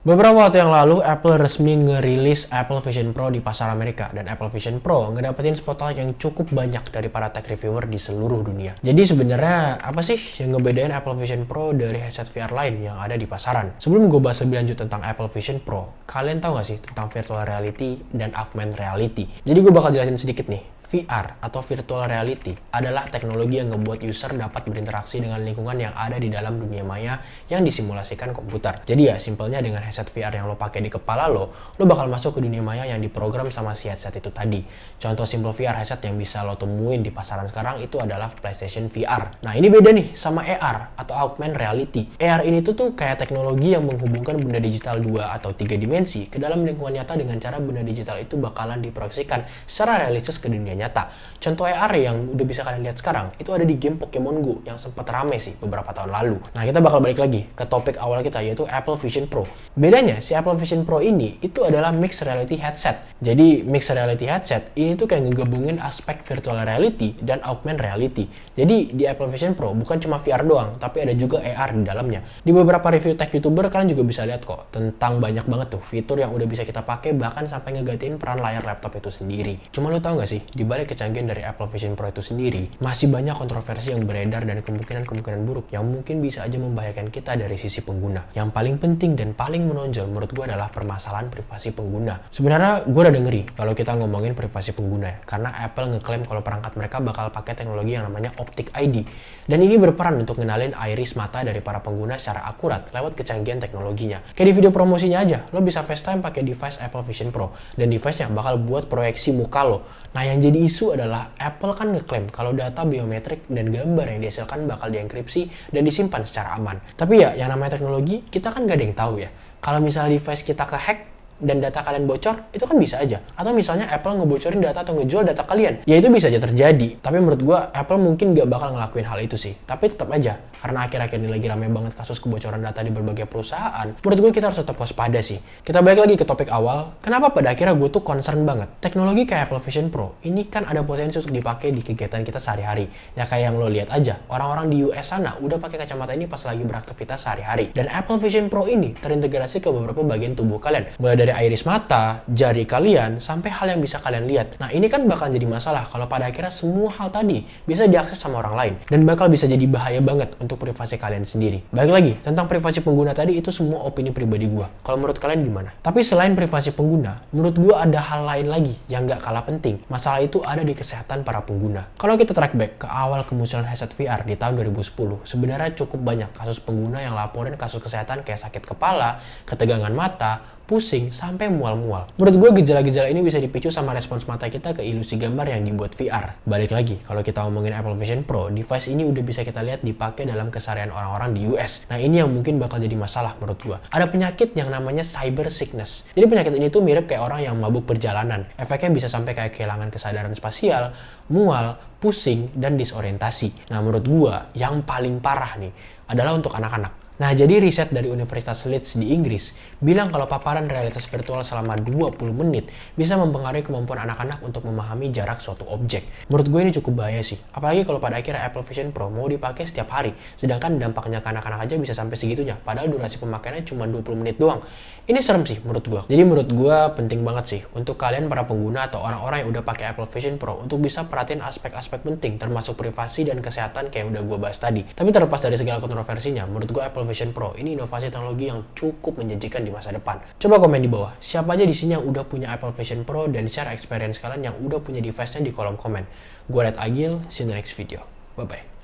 Beberapa waktu yang lalu, Apple resmi ngerilis Apple Vision Pro di pasar Amerika. Dan Apple Vision Pro ngedapetin spotlight yang cukup banyak dari para tech reviewer di seluruh dunia. Jadi sebenarnya apa sih yang ngebedain Apple Vision Pro dari headset VR lain yang ada di pasaran? Sebelum gue bahas lebih lanjut tentang Apple Vision Pro, kalian tahu gak sih tentang virtual reality dan augmented reality? Jadi gue bakal jelasin sedikit nih. VR atau virtual reality adalah teknologi yang ngebuat user dapat berinteraksi dengan lingkungan yang ada di dalam dunia maya yang disimulasikan komputer. Jadi ya simpelnya dengan headset VR yang lo pakai di kepala lo bakal masuk ke dunia maya yang diprogram sama si headset itu tadi. Contoh simple VR headset yang bisa lo temuin di pasaran sekarang itu adalah PlayStation VR. Nah ini beda nih sama AR atau augmented reality. AR ini tuh kayak teknologi yang menghubungkan benda digital 2 atau 3 dimensi ke dalam lingkungan nyata dengan cara benda digital itu bakalan diproyeksikan secara realistis ke dunia nyata. Contoh AR yang udah bisa kalian lihat sekarang itu ada di game Pokemon Go yang sempat rame sih beberapa tahun lalu. Nah kita bakal balik lagi ke topik awal kita yaitu Apple Vision Pro. Bedanya si Apple Vision Pro ini itu adalah mixed reality headset. Jadi mixed reality headset ini tuh kayak ngegabungin aspek virtual reality dan augmented reality. Jadi di Apple Vision Pro bukan cuma VR doang tapi ada juga AR di dalamnya. Di beberapa review tech YouTuber kalian juga bisa lihat kok tentang banyak banget tuh fitur yang udah bisa kita pakai bahkan sampai ngegantiin peran layar laptop itu sendiri. Cuma lo tau gak sih di balik kecanggihan dari Apple Vision Pro itu sendiri, masih banyak kontroversi yang beredar dan kemungkinan buruk yang mungkin bisa aja membahayakan kita dari sisi pengguna. Yang paling penting dan paling menonjol menurut gue adalah permasalahan privasi pengguna. Sebenarnya gue udah ngeri kalau kita ngomongin privasi pengguna ya, karena Apple ngeklaim kalau perangkat mereka bakal pakai teknologi yang namanya Optic ID. Dan ini berperan untuk ngenalin iris mata dari para pengguna secara akurat lewat kecanggihan teknologinya. Kayak di video promosinya aja, lo bisa FaceTime pakai device Apple Vision Pro dan device-nya bakal buat proyeksi muka lo. Nah yang jadi isu adalah Apple kan ngeklaim kalau data biometrik dan gambar yang dihasilkan bakal dienkripsi dan disimpan secara aman. Tapi ya yang namanya teknologi kita kan gak ada yang tahu ya. Kalau misalnya device kita kehack dan data kalian bocor, itu kan bisa aja. Atau misalnya Apple ngebocorin data atau ngejual data kalian. Ya itu bisa aja terjadi. Tapi menurut gue, Apple mungkin gak bakal ngelakuin hal itu sih. Tapi tetap aja, karena akhir-akhir ini lagi rame banget kasus kebocoran data di berbagai perusahaan, menurut gue kita harus tetap waspada sih. Kita balik lagi ke topik awal, kenapa pada akhirnya gue tuh concern banget. Teknologi kayak Apple Vision Pro, ini kan ada potensi untuk dipakai di kegiatan kita sehari-hari. Ya kayak yang lo lihat aja, orang-orang di US sana udah pakai kacamata ini pas lagi beraktivitas sehari-hari. Dan Apple Vision Pro ini terintegrasi ke beberapa bagian tubuh kalian. Mulai dari iris mata, jari kalian, sampai hal yang bisa kalian lihat. Nah ini kan bakal jadi masalah kalau pada akhirnya semua hal tadi bisa diakses sama orang lain. Dan bakal bisa jadi bahaya banget untuk privasi kalian sendiri. Balik lagi, tentang privasi pengguna tadi itu semua opini pribadi gua. Kalau menurut kalian gimana? Tapi selain privasi pengguna, menurut gua ada hal lain lagi yang gak kalah penting. Masalah itu ada di kesehatan para pengguna. Kalau kita track back ke awal kemunculan headset VR di tahun 2010, sebenarnya cukup banyak kasus pengguna yang laporin kasus kesehatan kayak sakit kepala, ketegangan mata, pusing, sampai mual-mual. Menurut gue gejala-gejala ini bisa dipicu sama respons mata kita ke ilusi gambar yang dibuat VR. Balik lagi, kalau kita ngomongin Apple Vision Pro, device ini udah bisa kita lihat dipakai dalam keseharian orang-orang di US. Nah ini yang mungkin bakal jadi masalah menurut gue. Ada penyakit yang namanya cyber sickness. Jadi penyakit ini tuh mirip kayak orang yang mabuk perjalanan. Efeknya bisa sampai kayak kehilangan kesadaran spasial, mual, pusing, dan disorientasi. Nah menurut gue, yang paling parah nih adalah untuk anak-anak. Nah, jadi riset dari Universitas Leeds di Inggris bilang kalau paparan realitas virtual selama 20 menit bisa mempengaruhi kemampuan anak-anak untuk memahami jarak suatu objek. Menurut gue ini cukup bahaya sih. Apalagi kalau pada akhirnya Apple Vision Pro mau dipakai setiap hari. Sedangkan dampaknya ke anak-anak aja bisa sampai segitunya. Padahal durasi pemakaiannya cuma 20 menit doang. Ini serem sih menurut gue. Jadi menurut gue penting banget sih untuk kalian para pengguna atau orang-orang yang udah pakai Apple Vision Pro untuk bisa perhatiin aspek-aspek penting termasuk privasi dan kesehatan kayak udah gue bahas tadi. Tapi terlepas dari segala kontroversinya, menurut gue Apple Vision Pro ini inovasi teknologi yang cukup menjanjikan di masa depan. Coba komen di bawah, siapa aja di sini yang udah punya Apple Vision Pro dan share experience kalian yang udah punya device-nya di kolom komen. Gue Red Agil, see you in the next video. Bye-bye.